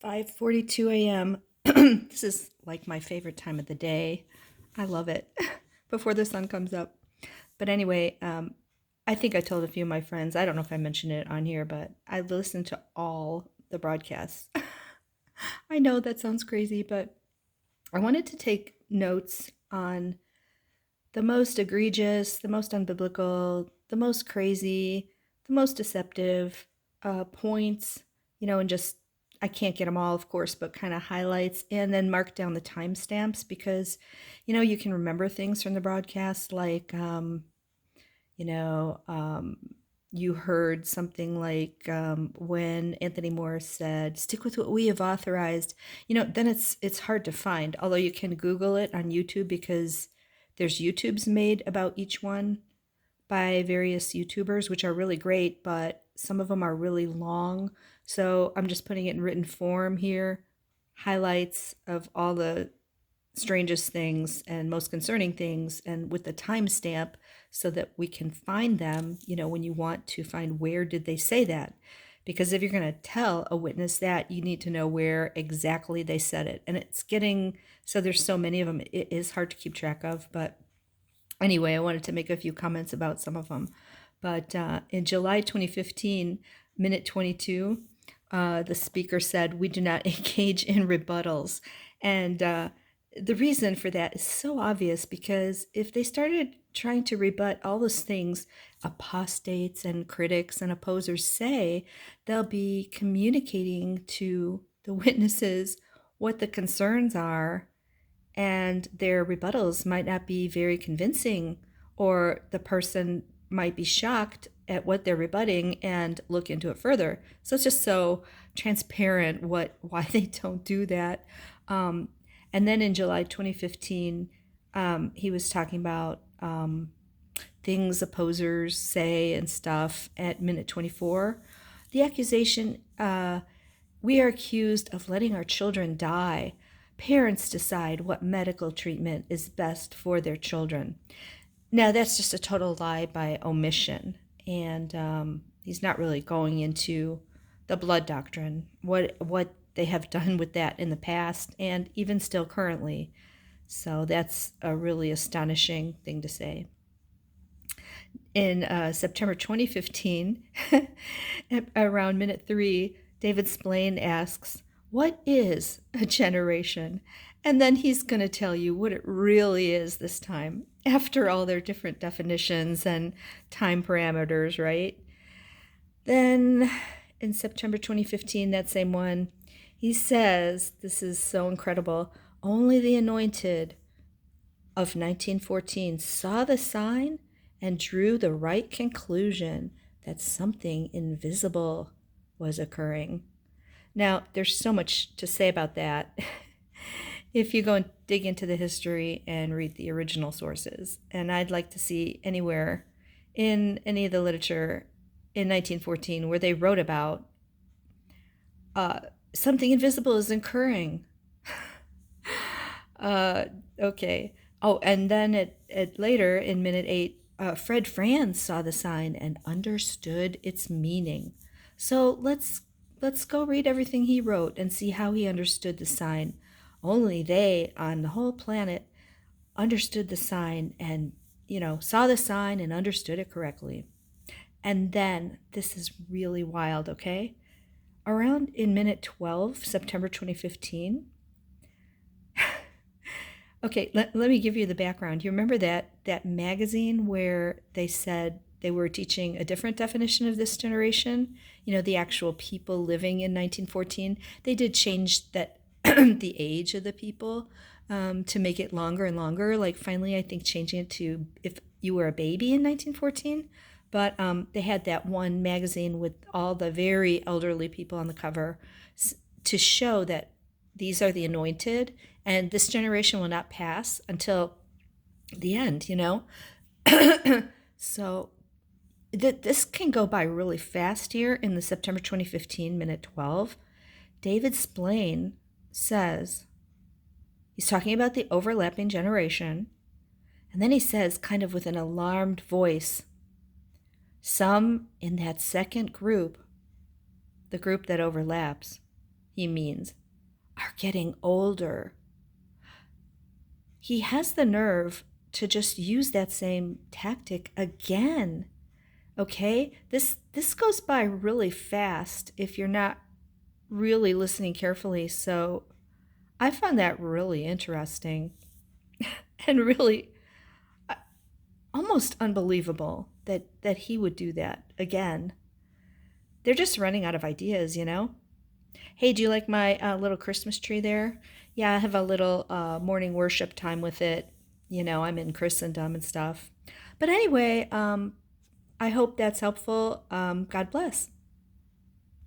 5:42 a.m. This is like my favorite time of the day. I love it before the sun comes up. But anyway, I think I told a few of my friends, I don't know if I mentioned it on here, but I listened to all the broadcasts. I know that sounds crazy, but I wanted to take notes on the most egregious, the most unbiblical, the most crazy, the most deceptive points, and just I can't get them all, of course, but kind of highlights and then mark down the timestamps because, you can remember things from the broadcast like, you know, um, you heard something like when Anthony Morris said, "Stick with what we have authorized." Then it's hard to find. Although you can Google it on YouTube because there's YouTubes made about each one by various YouTubers, which are really great, but some of them are really long. So I'm just putting it in written form here, highlights of all the strangest things and most concerning things and with the timestamp so that we can find them, when you want to find where did they say that. Because if you're going to tell a witness that, you need to know where exactly they said it. And it's getting, so there's so many of them, it is hard to keep track of. But anyway, I wanted to make a few comments about some of them. But in July 2015, minute 22, the speaker said, "We do not engage in rebuttals." And the reason for that is so obvious because if they started trying to rebut all those things apostates and critics and opposers say, they'll be communicating to the witnesses what the concerns are, and their rebuttals might not be very convincing, or the person might be shocked at what they're rebutting and look into it further. So it's just so transparent why they don't do that. And then in July 2015, he was talking about things opposers say and stuff at minute 24. The accusation, we are accused of letting our children die. Parents decide what medical treatment is best for their children. Now, that's just a total lie by omission. And he's not really going into the blood doctrine, what they have done with that in the past and even still currently. So that's a really astonishing thing to say. In September 2015, around minute 3, David Splane asks, "What is a generation?" And then he's going to tell you what it really is this time, after all their different definitions and time parameters, right? Then in September 2015, that same one, he says, this is so incredible, "Only the anointed of 1914 saw the sign and drew the right conclusion that something invisible was occurring." Now, there's so much to say about that if you go and dig into the history and read the original sources. And I'd like to see anywhere in any of the literature in 1914 where they wrote about uh, something invisible is occurring. uh, okay. Oh, and then at later in minute 8, Fred Franz saw the sign and understood its meaning. So let's go read everything he wrote and see how he understood the sign. Only they on the whole planet understood the sign and saw the sign and understood it correctly. And then this is really wild, okay? Around in minute 12, September 2015. Okay, let me give you the background. You remember that magazine where they said they were teaching a different definition of this generation? The actual people living in 1914. They did change that the age of the people to make it longer and longer. Like finally, I think changing it to if you were a baby in 1914. But they had that one magazine with all the very elderly people on the cover to show that these are the anointed, and this generation will not pass until the end. So this can go by really fast here in the September 2015, minute 12. David Splane says, he's talking about the overlapping generation, and then he says, kind of with an alarmed voice, "Some in that second group, the group that overlaps," he means, are getting older. He has the nerve to just use that same tactic again. Okay? This goes by really fast if you're not really listening carefully. So I found that really interesting and really almost unbelievable that he would do that again. They're just running out of ideas, you know? Hey, do you like my little Christmas tree there? Yeah, I have a little morning worship time with it. You know, I'm in Christendom and stuff. But anyway, I hope that's helpful. God bless.